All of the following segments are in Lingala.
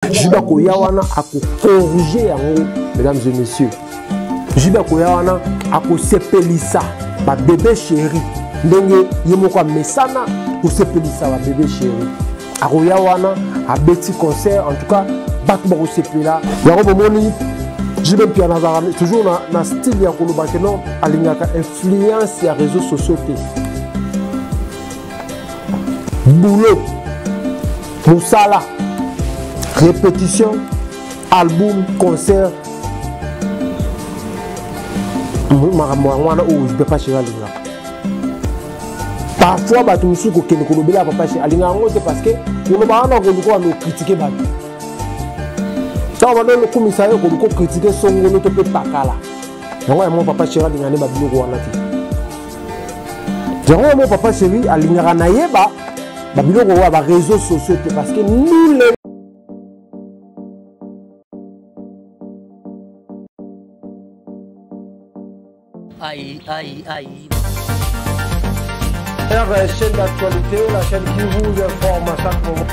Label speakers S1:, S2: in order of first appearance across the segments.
S1: Jiba Koyawana a corrigé, mesdames et messieurs. Jiba Koyawana a sepelisa, ma bébé chéri. Ndenge yemoko mesana pour sepelisa, ma bébé chéri. A Koyawana a petit concert, en tout cas, Bakbaro sepela. Yaro Moni, Jiba Piana, toujours dans style Yakolo Bakeno, alingaka influence ya réseaux sociaux. Boulot, Moussala. Répétition, album, concert. Je ne peux pas chérir Alinga. Parfois, je me suis dit que je ne peux pas chérir Alinga parce que je ne peux pas critiquer. Quand on a le commissariat, on peut critiquer son nom, on peut pas là. Je ne peux pas chérir Alinga. Je ne peux pas chérir Alinga. Je ne peux pas chérir réseaux sociaux parce que nous les
S2: Aïe, aïe, aïe.
S1: La chaîne d'actualité, la chaîne qui vous informe à chaque moment.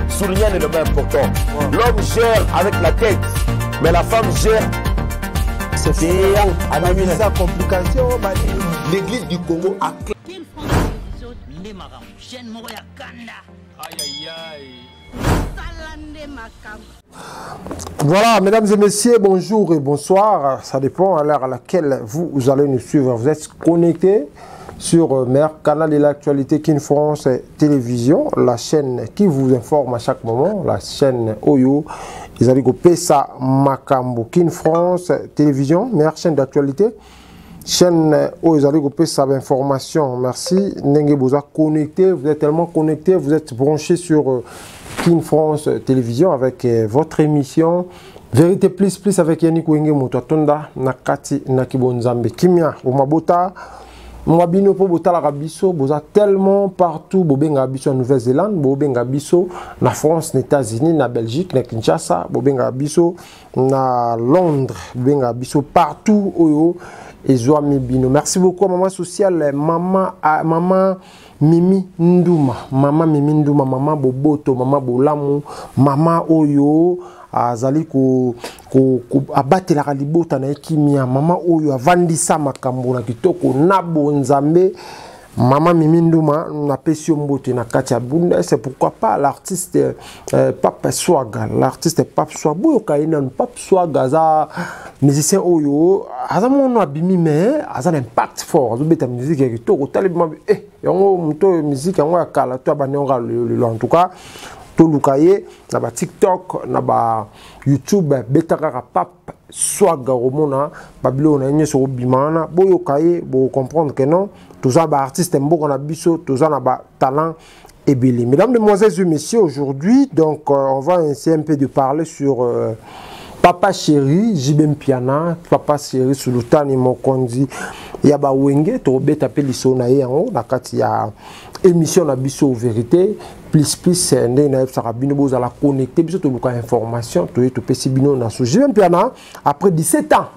S3: Souligner l'élément important. Ouais. L'homme gère avec la tête, mais la femme gère.
S1: C'est sa complication.
S3: L'église du Congo a
S1: Voilà, mesdames et messieurs, bonjour et bonsoir. Ça dépend à l'heure à laquelle vous allez nous suivre. Vous êtes connectés sur Meilleur Canal de l'actualité Kin France Télévision, la chaîne qui vous informe à chaque moment, la chaîne Oyo. Ils allaient couper ça Makambo Kin France Télévision, meilleure chaîne d'actualité. Chaîne où ils allaient couper ça information. Merci. N'engé vous êtes connectés, vous êtes tellement connectés, vous êtes branchés sur Kin France Télévision avec votre émission Vérité Plus Plus avec Yannick Wenge Mototonda Nakati Nakibonzambe Kimia Omabota Mwabino po botala rabiso boza tellement partout bobenga biso en Nouvelle-Zélande bobenga biso na France na États-Unis na Belgique na Kinshasa bobenga biso na Londres bobenga biso partout oyo ezwami bino. Merci beaucoup maman sociale maman Mimi Nduma, maman Boboto, maman Bolamu, maman Oyo, azali ko abatela kalibota na ekimia, maman Oyo avandisa makambo na kitoko nabo nzambe, maman Mimi Nduma na pesio mbote na katia bunda. C'est pourquoi pas l'artiste Pape Swaga, l'artiste Pape Swaga, boyo kaina Pape Swaga za musicien Oyo, azamono abimi mais azan impact fort, zo beta musique ya kitoko talibima yango muto musique yango ya kala to abanonga le en tout cas to lukaye na ba TikTok na ba YouTube beta kaka Pape Swaga romona babilo na nyeso obimana boyo kaye bo comprendre que non tous ba artiste mboko na biso tous na ba talent et bili. Mesdames, demoiselles et messieurs, aujourd'hui donc on va essayer un peu de parler sur Papa Chéri, Jibem Piana, Papa Chéri Sultani Mokonzi, Yaba Wenge, Tobe Tapeli Sonaye en haut, nakati ya émission na biso vérité, plus, Ndena Sarabino, vous allez connecter, biso to luka information, to pesi bino na so. Jibem Piana, après 17 ans,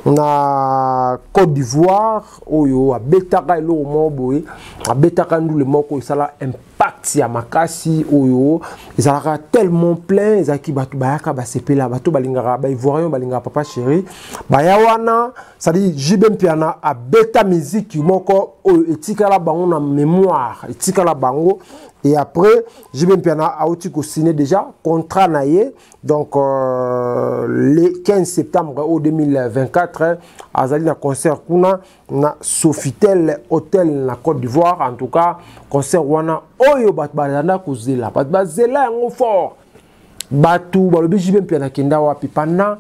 S1: na Côte d'Ivoire, oyo, a betaka elo moboye, a betaka ndou le moko, sala impact ya makasi, oyo, ils ont tellement plein, ils ont qui batu bayaka basepela, batu balingara, ba ivoirien balingara Papa Chéri, bayawana, ça dit Jibem Piana a beta musique moko, oyo, etika la bango na mémoire, etika la bango. Et après, Jibem Piana a aussi signé déjà contrat naïe. Donc, le 15 septembre au 2024, Azali na concert kuna na Sofitel Hotel na Côte d'Ivoire. En tout cas, concert wana oyo bat bazana kozela. Bat bazela yango fort. Batu balobi Jibem Piana kenda wapi pendant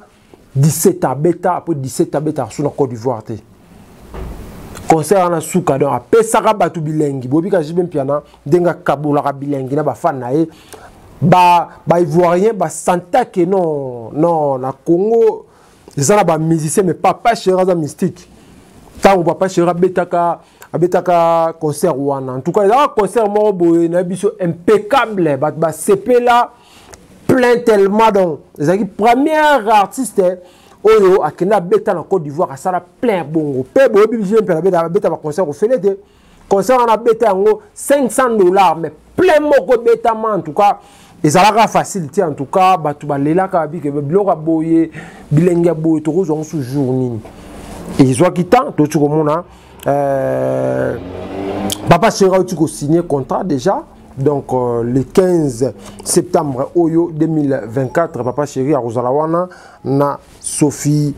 S1: 17 ans bêta après 17 ans bêta sur la Côte d'Ivoire. Concert na souka donc a pesaka batu bilengi bobi ka Jibem Piana denga kabola ka bilengi na ba fan nae ba ivoirien ba santa que non na Congo ils ont ba musicien mais Papa Chéri za mystique tant Papa Chéri betaka concert wana en tout cas il y a un concert mo boye na biso impeccable ba sepela plein tellement donc les qui premier artiste Oyo akenda beta na Côte d'Ivoire asala plein bongo pe bobi Jibem Piana beta ba concert au Félete concert on a bêté en gros $500 mais plein moko bêtement en tout cas et ça la facilité en tout cas batu balela ka bi ke bloka boye bilenga boye to zo sous journée et ils ont quitté tout tu komona Papa Chéri tu ko signé contrat déjà. Donc le 15 septembre 2024, Papa Chéri à Rosalawana na Sophie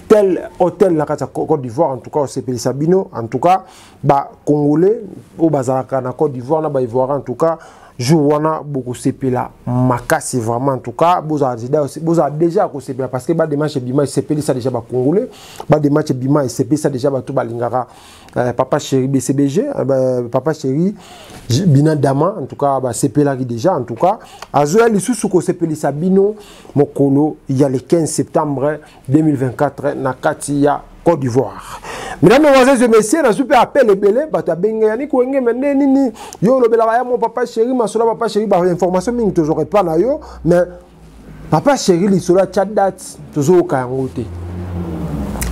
S1: tel hôtel na Côte d'Ivoire en tout cas au CPI Sabino en tout cas ba congolais au bazalaka na Côte d'Ivoire na ba ivoirien en tout cas jouana beaucoup CPI là makasi vraiment en tout cas boza déjà ko CPI parce que ba des matchs bima CPI ça déjà ba congolais ba des matchs bima et CPI ça déjà ba tout balingara Papa Chéri BCBG Papa Chéri Bina Dama en tout cas bah CP là déjà en tout cas azoya lisusu ko CP Sabino mokolo il y a le 15 septembre 2024 na kati ya Côte d'Ivoire. Mesdames, mesdemoiselles et messieurs, na super appel ebele bata benga yani ko ngeme nini yo lobela ya mon Papa Chéri masola Papa Chéri ba information mingi toujours pas na yo mais Papa Chéri lisola chat date toujours ka ngote.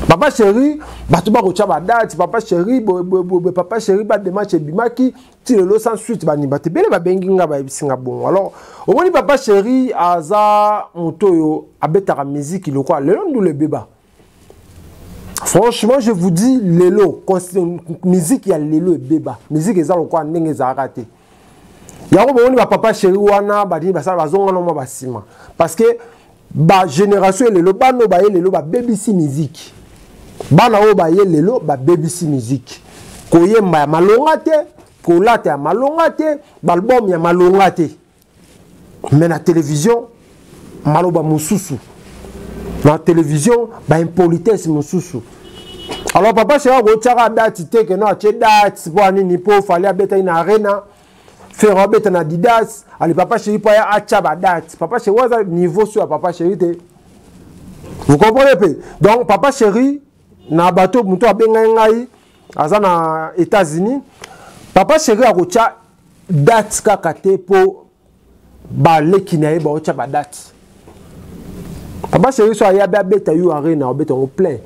S1: Papa Chéri, batuba kochaba date, Papa Chéri, Papa Chéri ba de match bimaki, ti le sans suite ba ni bate bele ba benginga ba bisinga bon. Alors, au moins Papa Chéri aza motoyo abetaka musique le quoi, le long le béba. Franchement, je vous dis lelo, musique ya lelo et béba. Musique eza le quoi ndenge za raté. Ya ko boni ba Papa Chéri wana ba di ba sa ba zonga no ba sima. Parce que ba génération lelo ba no ba lelo ba BBC musique. Bana o ba ye lelo ba BBC musique ko yemba ya malonga te ko lata ya malonga te ba album ya malonga te mais na télévision maloba mususu na télévision ba impolitesse mususu. Alors Papa Chéri go tchaka date te que na che date pour nini po fallait abeta ina arena faire abeta na Didas ali Papa Chéri pa ya acha ba date Papa Chéri waza niveau sur Papa Chéri te. Vous comprenez peu? Donc Papa Chéri na bateau muto abenga ngai aza na États-Unis Papa Chéri akocha date kaka te po ba leki na ye ba ocha ba date Papa Chéri so ya beta yu arena obeta au plein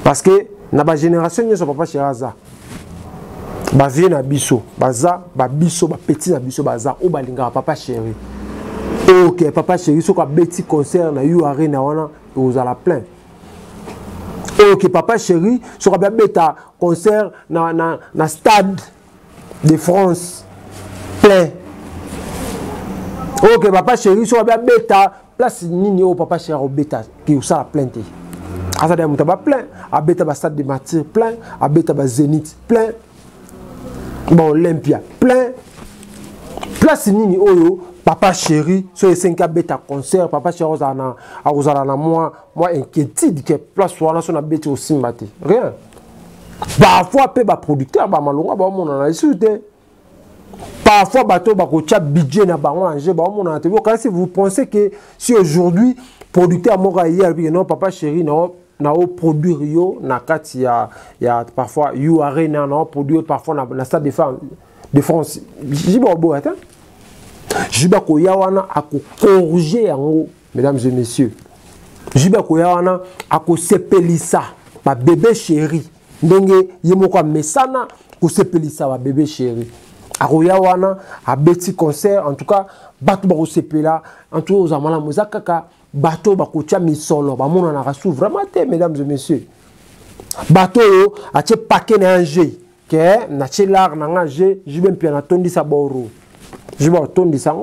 S1: parce que na ba génération nyo so Papa Chéri aza ba vie na biso baza ba biso ba petit na biso baza o balinga Papa Chéri. OK Papa Chéri so ka beti concert na yu arena wana vous ala plein. OK Papa Chéri sera bien bêta concert na stade de France plein. OK Papa Chéri sera bien bêta place nini au Papa Chéri au bêta qui ça la plainte. Asa de mutaba plein, a bêta ba stade de Martyrs plein, a bêta ba Zénith plein. Bon Olympia plein. Place nini oyo Papa Chéri sur les 5 bêta concert Papa Chéri na moi inquiétude que place soit sur na bêta aussi maté rien parfois pe ba producteur ba malonga ba mon na insulté parfois bateau ba ko tcha budget na ba manger ba mon na te quand si vous pensez que si aujourd'hui producteur moko hier non Papa Chéri na o produire yo na kati ya parfois you arena na produire parfois na stade de France jibo attends Jiba Koyawana a corrigé yango, mesdames et messieurs. Jiba Koyawana a sepelisa ma bébé chéri. Ndenge yemoko mesana ko sepelisa ma bébé chéri. A Koyawana a beti concert en tout cas batu ba ko sepela en tout aux amala muzakaka bato ba ko tia misolo ba mona na rasu vraiment te mesdames et messieurs. Bato yo a che paquet na anje ke na che lar na anje jibe mpia na tondi sa boro. Je vais retourner ça.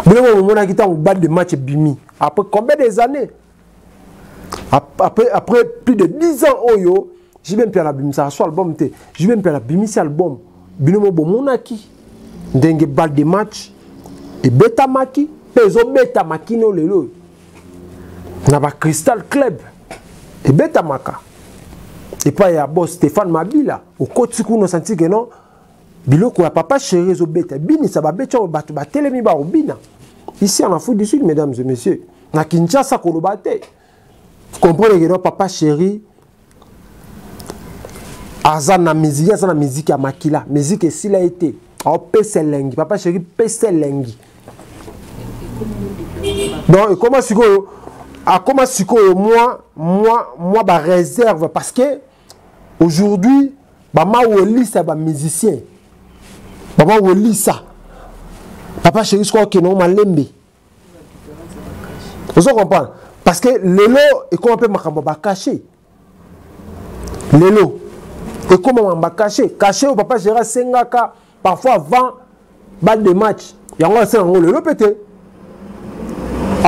S1: Mais on a quitté un bas de match bimi. Après combien des années? Après plus de 10 ans, oyo, je vais me faire la bimi ça soit album te. Je vais me faire la bimi ça album. Binomo bo monaki. Ndenge bal de match et beta maki, peso beta maki no lelo. Na ba Crystal Club et beta maka. Et pas ya boss Stéphane Mabila au côté ku no senti que non. Biloko ya Papa Chéri zo beta bini ça ba becha bato ba telemi ba obina ici en Afrique du Sud mesdames et messieurs na Kinshasa kolobate vous comprenez que non Papa Chéri azana musique ya makila musique s'il a été au peselengi Papa Chéri peselengi donc comment siko moi ba réserve parce que aujourd'hui bama wolisa ba musicien bama wolisa papa chéri je crois que non malembe vous comprenez parce que lelo et comment peut makambo ba caché lelo et comment ba caché au papa chéri sengaka parfois avant balle de match yango c'est ngo lelo pété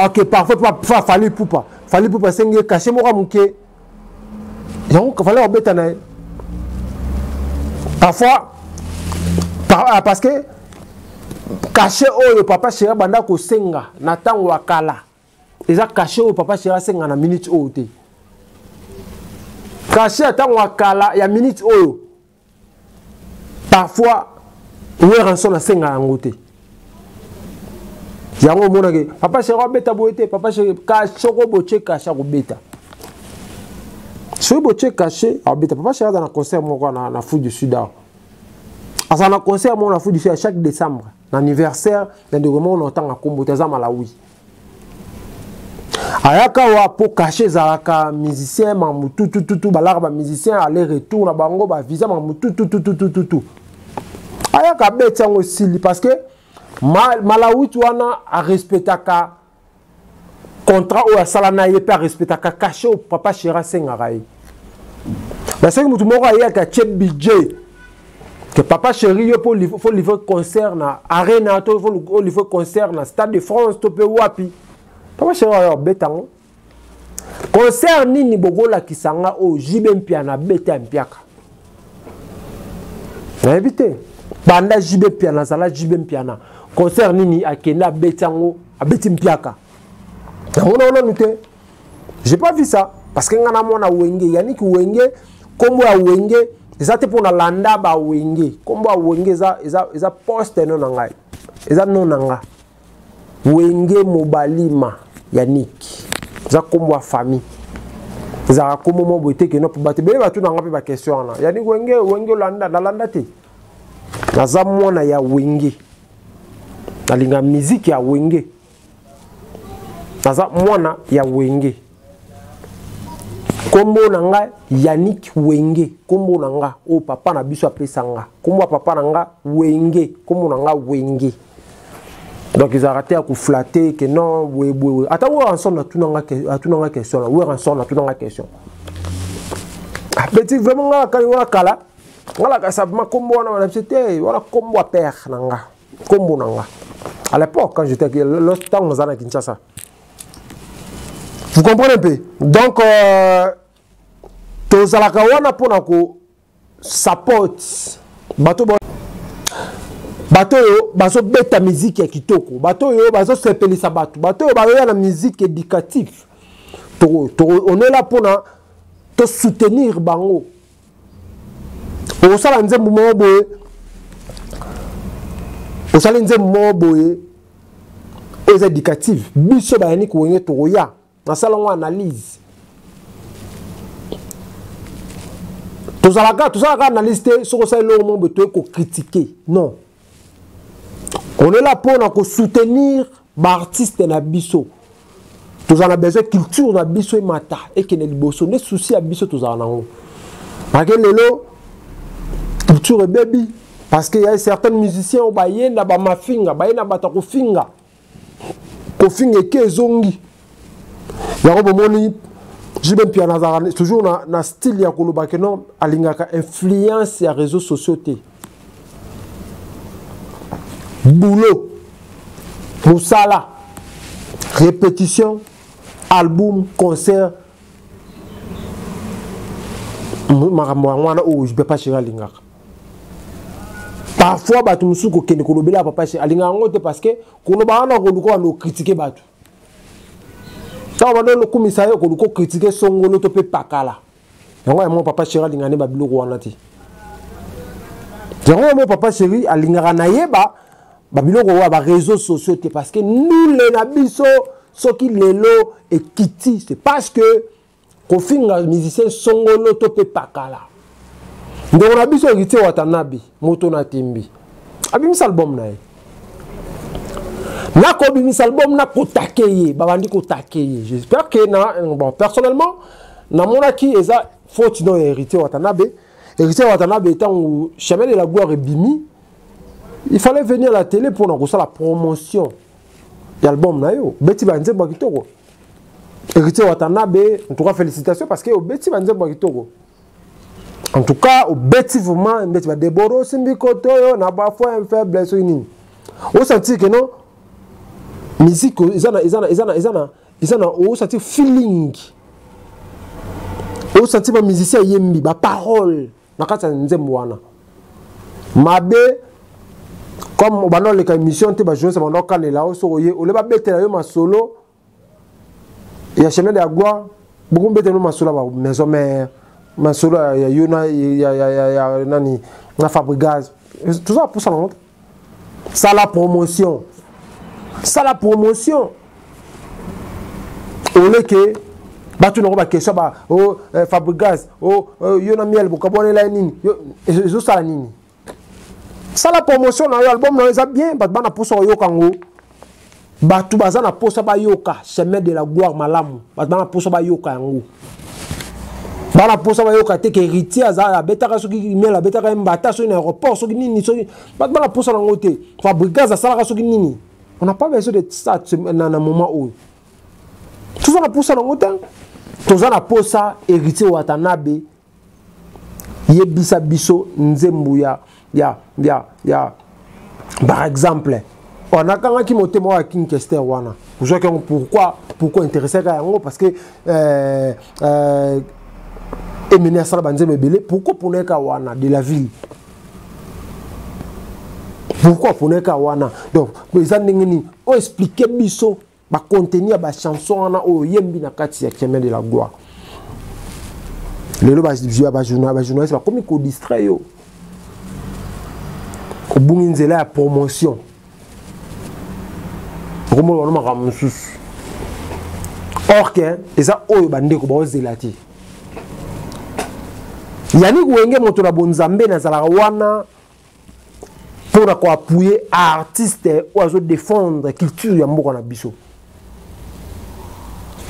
S1: ok parfois fallait poupa sengé caché mo ramuke yango fallait obeta na parfois parce que caché au papa chéri banda ko senga na tango wakala eza caché au papa chéri senga na minute o te caché tango wakala ya minute o parfois we rançon na senga yango te yango mona ke papa chéri beta boete papa chéri caché ko boche caché ko beta so boche caché a beta papa chéri dans un concert moko na foot du sud asa na concert moko na foot du sud chaque décembre anniversaire d'un document on entend à Kombotaza Malawi ayaka wa pour cacher zalaka musicien mamutu tout balarba musicien aller retour na bango ba visa mamutu tout ayaka beta aussi parce que Malawi tu wana a respectaka contrat ou salana ye pas respectaka cacher au papa chéri sengarai mais c'est que mutu moko ayaka chep budget que papa chéri il faut livrer concert na arena il faut livrer concert na Stade de France to pe wapi papa chéri yo betango concert nini bogola kisanga o jibe mpiana beta mpiaka na éviter banda jibe mpiana sala jibe mpiana concert nini akenda betango abeti mpiaka na luté j'ai pas vu ça parce que ngana mona wenge yani ki wenge kombo ya wenge ezate pour na landa ba wenge kombo ya wenge eza poste no ngai eza no nanga wenge mobalima yannick eza kombo ya famille eza kombo mo boite ke no ba te be ba tu nanga pe ba question na yannick wenge landa te naza mona ya wenge nalinga musique ya wenge naza mwana ya wenge kombo nanga Yannick Wenge kombo nanga o papa na biso apesanga kombo papa nanga Wenge kombo nanga Wenge donc ils arrêté à ku flatter que non we ata wo ensemble na tunanga question là wo ensemble na tunanga question petit vraiment nga kali wa kala ngala ka sabma kombo na c'était wala kombo a père nanga kombo nanga à l'époque quand j'étais le temps on zana Kinshasa. Vous comprenez un peu? Donc, tozalaka wana pona ko support bato yo bazo beta musique ya kitoko bato yo bazo sepelisa bato yo bayo na musique éducative on est là pona to soutenir bango o sala nzembo mo boye aux éducatives biso ba yani ko ngé to ya na salon analyse tous à analyse sur ça le moment beto ko critiquer non on est là pour soutenir l'artiste na biso tous en a besoin culture na biso et mata et que ne liboso ne souci à biso tous en nango parce que lelo culture et baby parce que y a certains musiciens au bayenda ba mafinga bayenda bata ko finga ke zongi ya ko bomoni jibe piana toujours na style ya koloba ke non alingaka influence ya réseaux sociaux té boulot musala répétition album concert makamwana o je peux pas chéri alingaka parfois batu musuko kende kolobela papa chéri alingaka ngote parce que koloba na koluko no critiquer batu. Ça va dans le commissariat qu'on peut critiquer son golo to pe pakala. Yango mon papa chéri alingane ba biloko wana ti. Yango mon papa chéri alingara na yeba ba biloko wa ba réseaux sociaux te parce que nous les nabiso soki lelo et kiti c'est parce que ko finga musicien son golo to pe pakala. Ndeko na biso kiti watanabi moto na timbi. Abimisa album na ye. Nako bimis album na kotakeye babandi kotakeye j'espère que bon personnellement na mona ki eza faute non hérité watanabe Héritier Watanabe étant chemin de la gloire et bimi, il fallait venir à la télé pour nous la promotion de l'album nayo. Beti banze bakitoko. Héritier Watanabe, en tout cas félicitations parce que au beti banze bakitoko. En tout cas, au beti vraiment beti ba deboro simbi kotoyo na ba fois un faible so nini. Au senti que non musique izana au senti feeling. Au senti ba musicien yembi ba parole na kata nzembo wana. Mabe comme on a les émissions te ba jouer ça on a calé là au soye au le ba betela yo ma solo ya chemin de agua beaucoup betela ma solo ba maison mère ma solo ya yona ya nani na Fabregas tout ça pour ça ça la promotion au le que ba tu n'aura pas question ba oh Fabregas oh yona miel bu kabone la nini yo ça la nini. Ça la promotion dans l'album non ça bien parce que bana posa yo kango batu bazana posa ba yoka chemin de la gloire malamu parce que bana posa ba yoka yango bana posa ba yoka te ke héritier za betaka soki mela betaka mbata so na aéroport soki nini so bana posa nango te Fabregas za sala soki nini on n'a pas besoin de ça dans un moment où tout ça na posa nango te tout ça na posa héritier Watanabe yebisa biso nzembu ya par exemple on a quand qui monté moi à King Kester wana pourquoi intéressé à yango parce que Eminem sala banzeme belé pourquoi pour neka wana de la ville pourquoi pour neka wana donc les andengeni on expliquer biso ba contenir ba chanson wana o yembi na kati ya chemin de la gloire le ba journaliste ba comme ko distrait yo au bout de la promotion. Or que et ça oyo bande ko ba zelati. Yani wenge moto na bonzambe na zala wana pour appuyer artiste ou à défendre culture ya mboka na biso.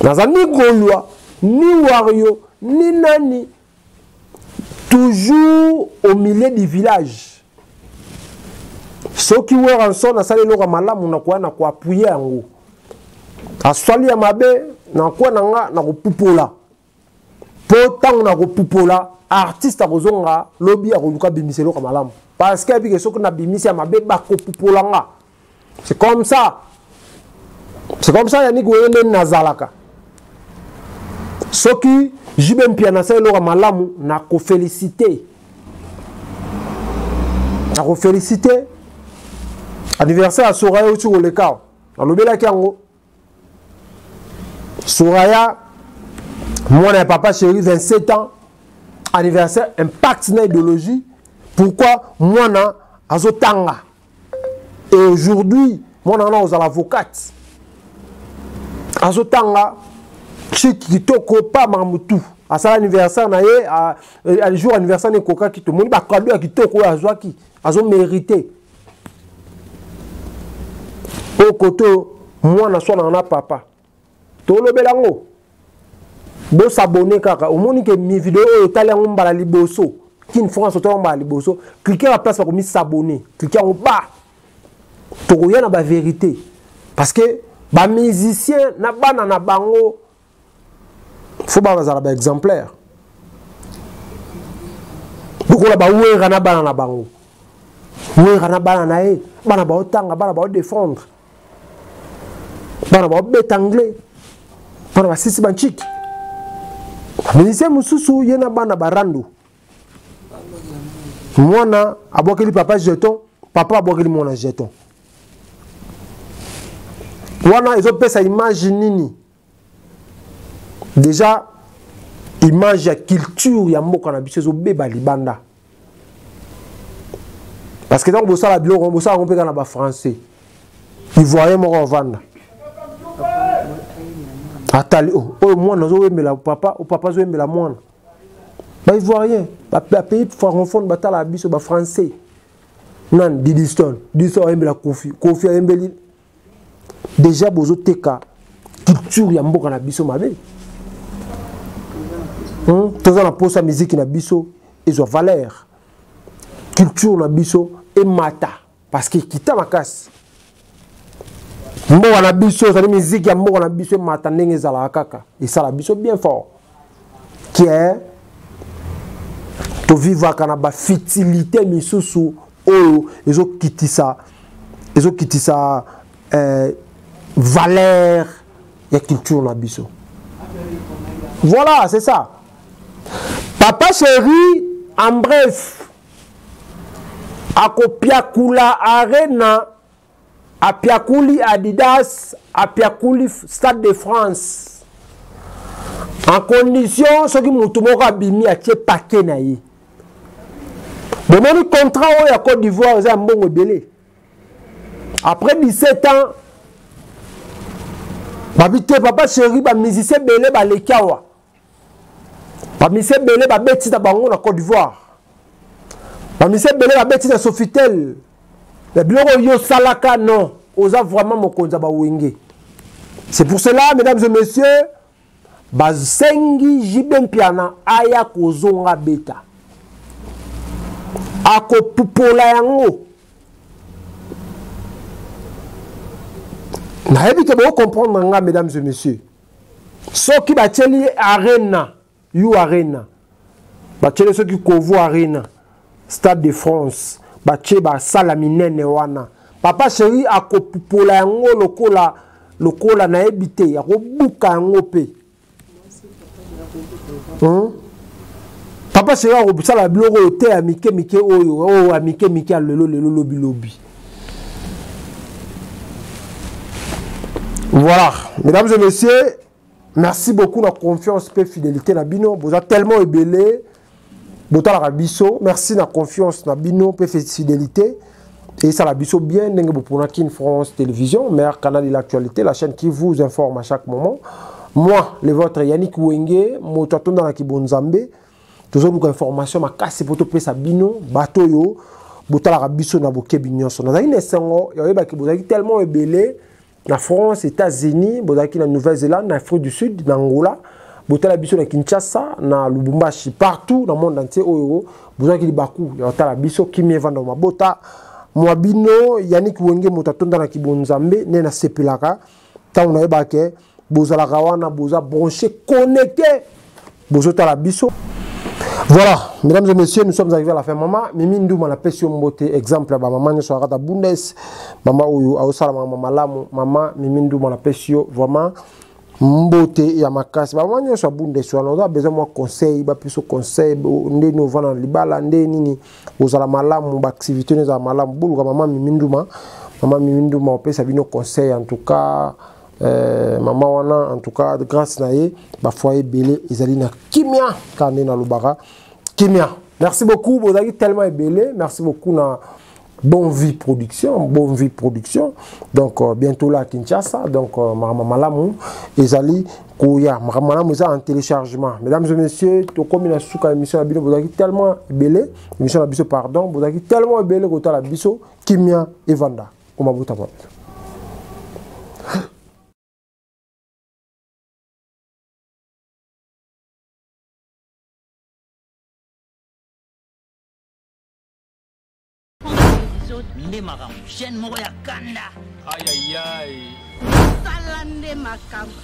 S1: Nazani golwa ni wario ni nani toujours au milieu du village. Ceux qui were en son à saler le malamu na kwa appuyer yango. Aswali ya mabe na kwa nanga na kopupola. Potang na kopupola artiste a kozonga lobby a koluka bimiselo ka malamu. Parce que bike soki na bimisi ya mabe ba kopupola nga. C'est comme ça. C'est comme ça yani koyende nazalaka. Soki jibem pia na saler le malamu na ko féliciter. Na ko féliciter. Anniversaire à Soraya au le cas. Dans le bel Kiango. Soraya, moi et papa chéri, 27 ans. Anniversaire, impact dans l'idéologie. Pourquoi moi na azotanga. Et aujourd'hui, moi na aux avocate. Azotanga, qui toko pas mamutu. À ça anniversaire na ye, à le jour anniversaire ne koka qui to moni ba cadeau qui toko azwaki, azo mérité. Au côté, moi, je suis un papa. Tout le belango. Bo s'abonner kaka. Au moment que mes vidéos sont en bas liboso, qui ne font pas en bas liboso, cliquez à la place pour s'abonner. Cliquez en bas. Tout rien na ba vérité. Parce que ba musicien na ba na bango. Faut pas avoir un exemplaire. Donc on a ba ouera na ba na bango. Ouera na ba na e, ba na ba otanga, ba na ba défendre. Bana ba bet anglais bana ba sisi banchiki ministère mususu yena bana barando mwana abokeli papa jeton papa abokeli mwana jeton wana ezo pesa image nini déjà image ya culture ya mboka na biso ezo beba libanda parce que donc bosala biloko bosala on peut kana ba français ivoirien moko vanda atali oh moi nazo wembela papa ou papa zo wembela mwana ba ivoirien ba pays francophone batala biso ba français nan Didiston wembela Kofi wembeli déjà bozo teka culture ya mboka na biso mabe toza na posa musique na biso ezwa valeur culture na biso emata parce que kita makasi mboka na biso ezali musique ya mboka na biso emata ndenge ezalaka kaka esala biso bien fort qui est tovivaka na bafutilité misusu oyo ezokitisa valeur ya culture na biso. Voilà, c'est ça. Papa chéri, en bref, akopiakula arena, apiakuli Adidas, apiakuli Stade de France. En condition, ce qui m'a bimi a tie paquet na ye. Bon, même contrat au ya Côte d'Ivoire, c'est un bon belé. Après 17 ans, babité papa chéri, ba musicien belé ba lekawa. Ba musicien belé ba beti ta bango na Côte d'Ivoire. Ba musicien belé ba beti na Sofitel. Le bureau yo salaka non, oza vraiment mokonza ba wenge. C'est pour cela, mesdames et messieurs, basengi Jibem Piana aya kozonga beta. Ako pupola yango. Na ebite bo comprendre nga mesdames et messieurs. Soki bateli arena, you arena. Bateli soki Kovo arena, Stade de France, bateli ba sala minene wana. Papa chéri ako pupola yango lokola na ebite ya kobuka yango pe. Papa chéri ako sala biloko te ya mike oyo o mike lelo lobi. Voilà, mesdames et messieurs, merci beaucoup de la confiance et fidélité na bino. Vous êtes tellement ébélé, merci de la confiance na bino et fidélité. Et ça la biso bien, pour Kin France Télévision, meilleur canal de l'actualité, la chaîne qui vous informe à chaque moment. Moi, le vôtre Yannick Wenge, motaton dans la Kibonzambe, toujours beaucoup d'informations, ma casse pour tout ça bino, bateau yo, botala rabiso na boké bignon. On a une essengo, vous êtes tellement ébélé. Na France, États-Unis, bozaki na Nouvelle-Zélande, na Afrique du Sud, na Angola, botala biso na Kinshasa, na Lubumbashi, partout dans le monde entier, oyo, bozaki libaku, yotala biso kimie vanda mabota, mwabino Yannick Wenge motatonda na Kibonzambe, ne na sepelaka, ta on ebake, bozalaka wana, boza branché, connecté, bozotala biso. Voilà, mesdames et messieurs, nous sommes arrivés à la fin. Maman, Mimi Ndouma la pêche mboté, exemple, maman ne soit pas Bundes, maman ou Aosala, maman Lamu, maman Mimi Ndouma la pêche vraiment mboté et à ma casse. Maman ne soit Bundes, on a besoin de conseils, plus de conseils, ndé nous vendons les balles, ndé nini, aux alamalam, activités, nous alamalam, boulga, maman Mimi Ndouma, on peut savoir nos conseils en tout cas. Maman wana en tout cas grâce naé ba foyer belé ezali na kimia kané na lubara kimia. Merci beaucoup bozali tellement belé, merci beaucoup na Bonne Vie Production, donc bientôt là à Kinshasa, donc Maramalamu ezali koya Maramalamu ça en téléchargement. Mesdames et messieurs, to comme na suka émission na bino bozali tellement belé, émission na biso pardon, bozali tellement belé kota la biso kimia et vanda. On mabuta ba.
S2: Nde makamu, chaîne moko ya kanda.
S4: Aïe aïe aïe.
S2: Sala nde makamu.